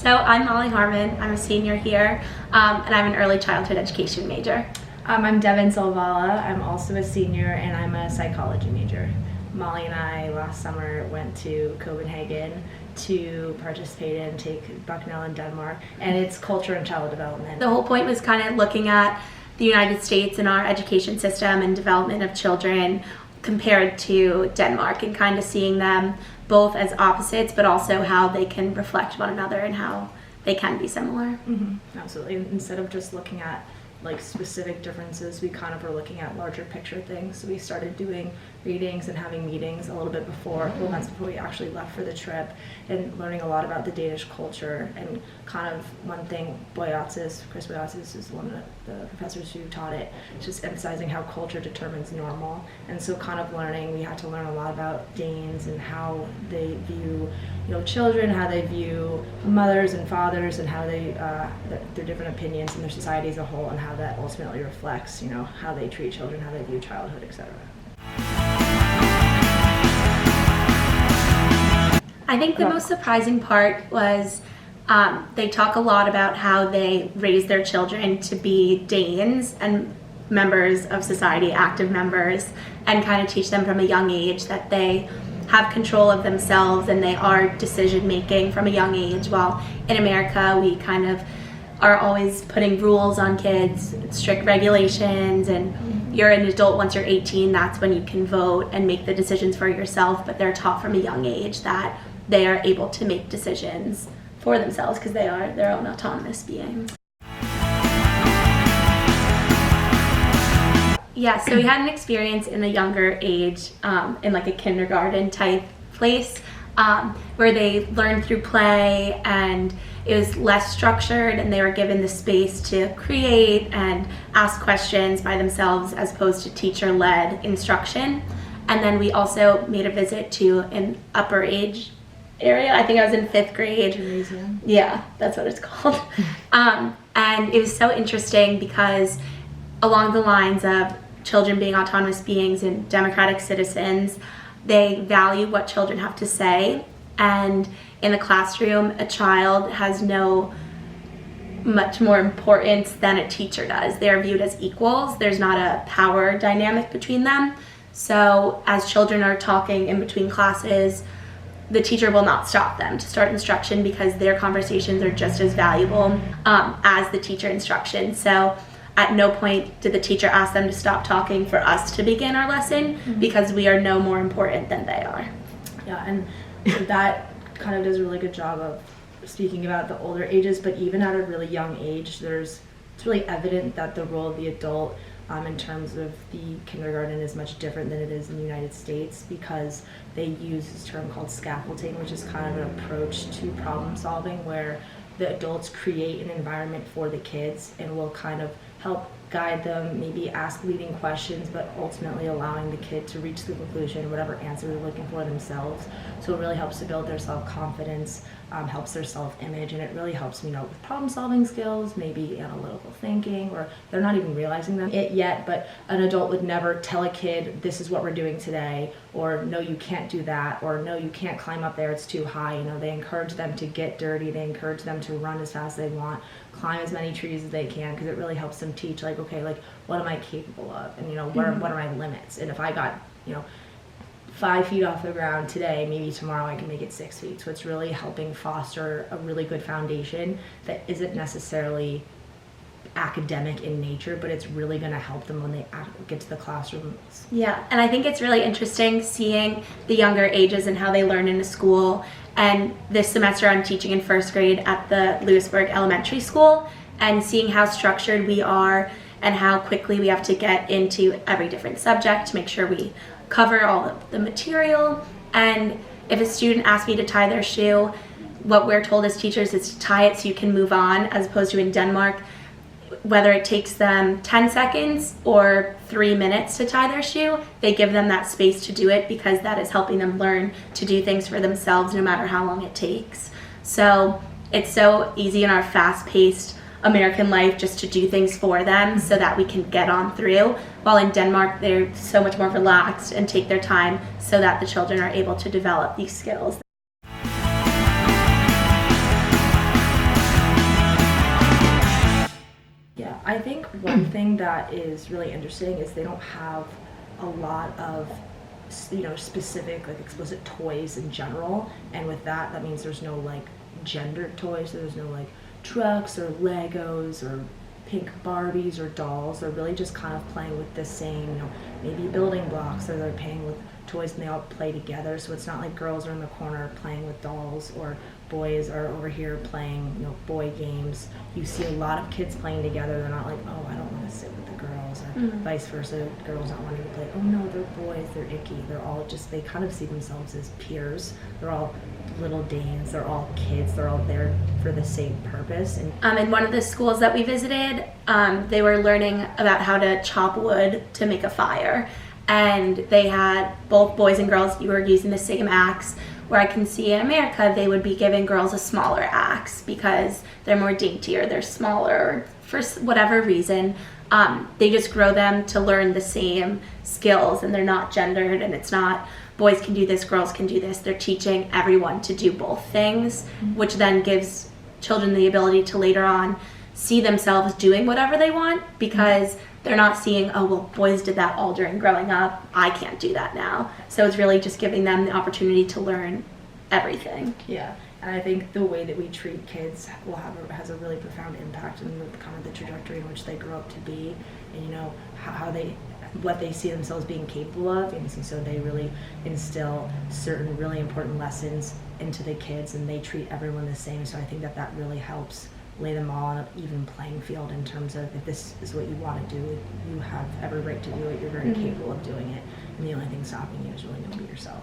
So I'm Molly Harmon. I'm a senior here, and I'm an early childhood education major. I'm Devin Silvala. I'm also a senior, and I'm a psychology major. Molly and I last summer went to Copenhagen to participate and take Bucknell in Denmark, and it's culture and child development. The whole point was kind of looking at the United States and our education system and development of children compared to Denmark, and kind of seeing them both as opposites, but also how they can reflect one another and how they can be similar. Mm-hmm. Absolutely. Instead of just looking at like specific differences, we kind of were looking at larger picture things. So we started doing readings and having meetings a little bit before, months before we actually left for the trip, and learning a lot about the Danish culture. And kind of one thing, Chris Boyatzis is one of the professors who taught it, just emphasizing how culture determines normal. And so kind of learning, we had to learn a lot about Danes and how they view children, how they view mothers and fathers, and how they their different opinions in their society as a whole, and how that ultimately reflects how they treat children, how they view childhood, etc. I think the most surprising part was they talk a lot about how they raise their children to be Danes and members of society, active members, and kind of teach them from a young age that they have control of themselves and they are decision making from a young age, while in America we kind of are always putting rules on kids, strict regulations, and you're an adult once you're 18, that's when you can vote and make the decisions for yourself. But they're taught from a young age that they are able to make decisions for themselves because they are their own autonomous beings. Yeah, so we had an experience in a younger age, in like a kindergarten type place, where they learned through play, and it was less structured, and they were given the space to create and ask questions by themselves as opposed to teacher-led instruction. And then we also made a visit to an upper age area. I think I was in 5th grade. Gymnasium. Yeah, that's what it's called. And it was so interesting because along the lines of children being autonomous beings and democratic citizens, they value what children have to say. And in the classroom, a child has no much more importance than a teacher does. They're viewed as equals. There's not a power dynamic between them. So as children are talking in between classes, the teacher will not stop them to start instruction because their conversations are just as valuable as the teacher instruction. So at no point did the teacher ask them to stop talking for us to begin our lesson, because we are no more important than they are. Yeah, and that kind of does a really good job of speaking about the older ages, but even at a really young age, it's really evident that the role of the adult in terms of the kindergarten is much different than it is in the United States, because they use this term called scaffolding, which is kind of an approach to problem solving where the adults create an environment for the kids and will kind of help guide them, maybe ask leading questions, but ultimately allowing the kid to reach the conclusion, whatever answer they're looking for themselves. So it really helps to build their self-confidence, helps their self-image, and it really helps with problem-solving skills, maybe analytical thinking, or they're not even realizing it yet, but an adult would never tell a kid, this is what we're doing today, or no, you can't do that, or no, you can't climb up there, it's too high. They encourage them to get dirty, they encourage them to run as fast as they want, climb as many trees as they can, because it really helps them teach, like, okay, like, what am I capable of, and what are my limits, and if I got 5 feet off the ground today, maybe tomorrow I can make it 6 feet. So it's really helping foster a really good foundation that isn't necessarily academic in nature, but it's really going to help them when they get to the classrooms. Yeah, and I think it's really interesting seeing the younger ages and how they learn in a school. And this semester I'm teaching in 1st grade at the Lewisburg Elementary School, and seeing how structured we are and how quickly we have to get into every different subject to make sure we cover all of the material. And if a student asks me to tie their shoe, what we're told as teachers is to tie it so you can move on, as opposed to in Denmark, whether it takes them 10 seconds or 3 minutes to tie their shoe, they give them that space to do it because that is helping them learn to do things for themselves no matter how long it takes. So it's so easy in our fast-paced American life just to do things for them so that we can get on through, while in Denmark they're so much more relaxed and take their time so that the children are able to develop these skills. Yeah, I think one thing that is really interesting is they don't have a lot of specific like explicit toys in general, and with that means there's no like gendered toys, so there's no like trucks or Legos or pink Barbies or dolls. They're really just kind of playing with the same, maybe building blocks, or they're playing with toys and they all play together. So it's not like girls are in the corner playing with dolls or boys are over here playing, boy games. You see a lot of kids playing together. They're not like, oh, I don't want to sit with the girls, or vice versa. Girls not wanting to play. Oh no, they're boys. They're icky. They're all just, they kind of see themselves as peers. They're all little Danes. They're all kids. They're all there for the same purpose. And in one of the schools that we visited, they were learning about how to chop wood to make a fire. And they had both boys and girls who were using the same axe, where I can see in America they would be giving girls a smaller axe because they're more daintier, they're smaller, for whatever reason. They just grow them to learn the same skills, and they're not gendered, and it's not boys can do this, girls can do this. They're teaching everyone to do both things, which then gives children the ability to later on see themselves doing whatever they want, because they're not seeing, oh, well, boys did that all during growing up, I can't do that now. So it's really just giving them the opportunity to learn everything. Yeah, and I think the way that we treat kids has a really profound impact on kind of the trajectory in which they grow up to be, and what they see themselves being capable of. And so they really instill certain really important lessons into the kids, and they treat everyone the same. So I think that really helps lay them all on an even playing field in terms of, if this is what you want to do, you have every right to do it, you're very capable of doing it, and the only thing stopping you is really to be yourself.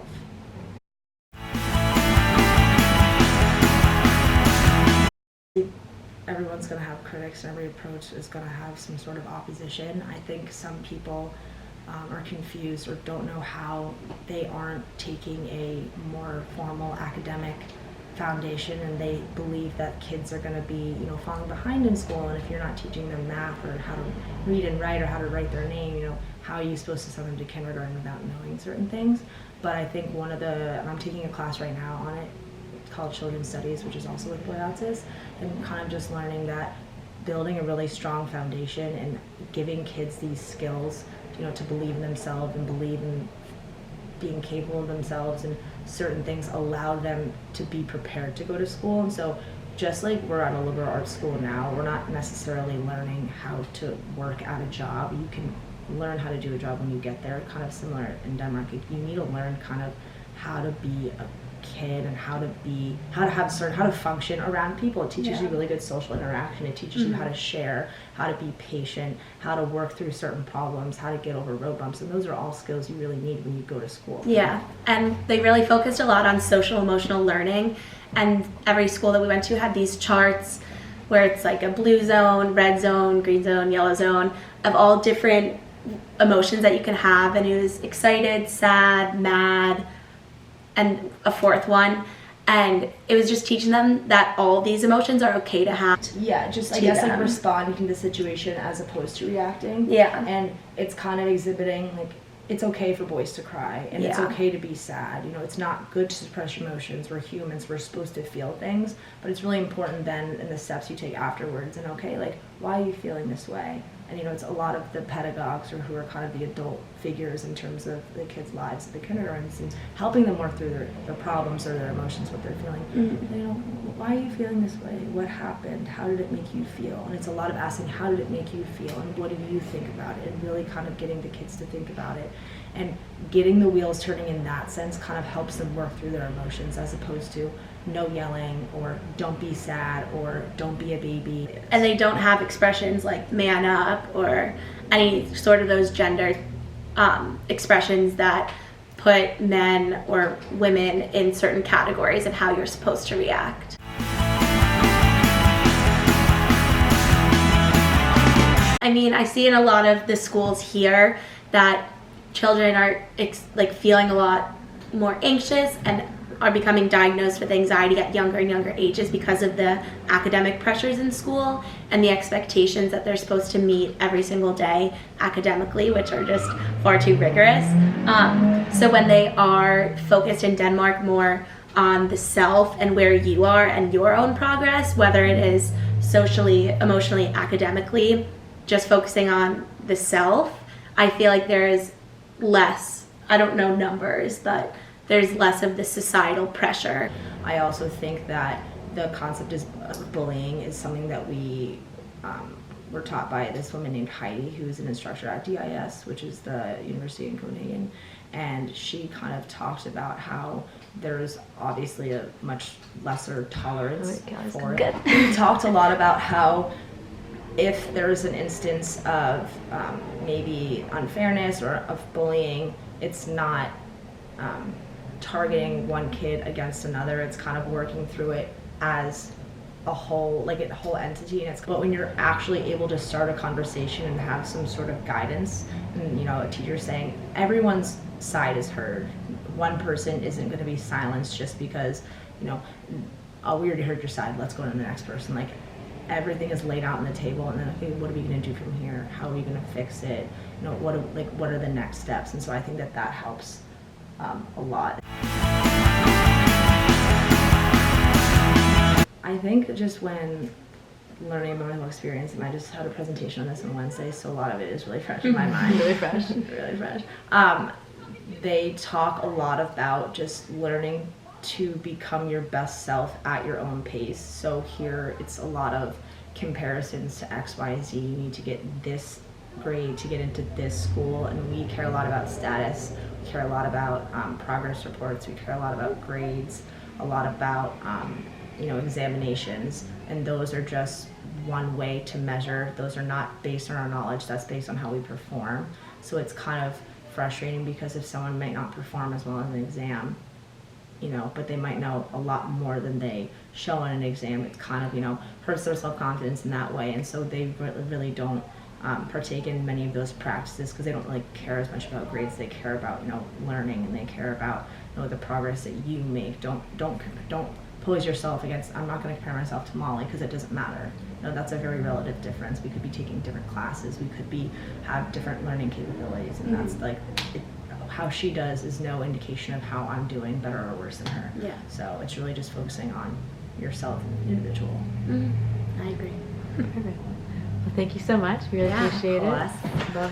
Everyone's going to have critics, and every approach is going to have some sort of opposition. I think some people are confused or don't know how they aren't taking a more formal academic foundation, and they believe that kids are going to be falling behind in school, and if you're not teaching them math or how to read and write or how to write their name, how are you supposed to send them to kindergarten without knowing certain things? But I think and I'm taking a class right now on it, it's called Children's Studies, which is also with boy autism, and kind of just learning that building a really strong foundation and giving kids these skills to believe in themselves and believe in being capable of themselves, and certain things allow them to be prepared to go to school. And so just like we're at a liberal arts school now, we're not necessarily learning how to work at a job. You can learn how to do a job when you get there, kind of similar in Denmark. You need to learn kind of how to be a kid and how to function around people. It teaches you really good social interaction. It teaches you how to share, how to be patient, how to work through certain problems, how to get over road bumps, and those are all skills you really need when you go to school. Yeah, and they really focused a lot on social emotional learning, and every school that we went to had these charts where it's like a blue zone, red zone, green zone, yellow zone, of all different emotions that you can have, and it was excited, sad, mad, and a fourth one, and it was just teaching them that all these emotions are okay to have. Yeah, just I guess like responding to the situation as opposed to reacting. Yeah, and it's kind of exhibiting like it's okay for boys to cry, and it's okay to be sad. It's not good to suppress emotions. We're humans. We're supposed to feel things, but it's really important then in the steps you take afterwards. And okay, like, why are you feeling this way? And it's a lot of the pedagogues, or who are kind of the adult figures in terms of the kids' lives at the kindergartens, and helping them work through their problems or their emotions, what they're feeling. Why are you feeling this way? What happened? How did it make you feel? And it's a lot of asking, how did it make you feel, and what do you think about it? And really kind of getting the kids to think about it, and getting the wheels turning in that sense kind of helps them work through their emotions, as opposed to no yelling, or don't be sad, or don't be a baby. And they don't have expressions like man up or any sort of those gender expressions that put men or women in certain categories of how you're supposed to react. I mean, I see in a lot of the schools here that children are feeling a lot more anxious and are becoming diagnosed with anxiety at younger and younger ages because of the academic pressures in school and the expectations that they're supposed to meet every single day academically, which are just far too rigorous. So when they are focused in Denmark more on the self and where you are and your own progress, whether it is socially, emotionally, academically, just focusing on the self, I feel like there is less, I don't know numbers, but there's less of the societal pressure. I also think that the concept of bullying is something that we were taught by this woman named Heidi, who's an instructor at DIS, which is the university in Copenhagen, and she kind of talked about how there's obviously a much lesser tolerance for it. We talked a lot about how if there's an instance of maybe unfairness or of bullying, it's not targeting one kid against another. It's kind of working through it as a whole, like a whole entity. And but when you're actually able to start a conversation and have some sort of guidance, and a teacher saying everyone's side is heard. One person isn't going to be silenced just because oh, we already heard your side, let's go to the next person. Like, everything is laid out on the table, and then, okay, what are we going to do from here? How are we going to fix it? What are the next steps? And so I think that helps a lot. I think just when learning about my whole experience, and I just had a presentation on this on Wednesday, so a lot of it is really fresh in my mind. Really fresh. Really fresh. They talk a lot about just learning to become your best self at your own pace. So here it's a lot of comparisons to X, Y, Z. You need to get this grade to get into this school, and we care a lot about status. We care a lot about progress reports. We care a lot about grades, a lot about examinations, and those are just one way to measure. Those are not based on our knowledge, that's based on how we perform. So it's kind of frustrating because if someone might not perform as well in an exam, but they might know a lot more than they show in an exam, it kind of, hurts their self-confidence in that way. And so they really don't partake in many of those practices because they don't really care as much about grades. They care about, learning, and they care about, the progress that you make. Don't pose yourself against, I'm not going to compare myself to Molly because it doesn't matter. That's a very relative difference. We could be taking different classes. We could have different learning capabilities, and that's like, how she does is no indication of how I'm doing better or worse than her. Yeah. So it's really just focusing on yourself and the individual. I agree. Perfect. Well, thank you so much. We really appreciate it.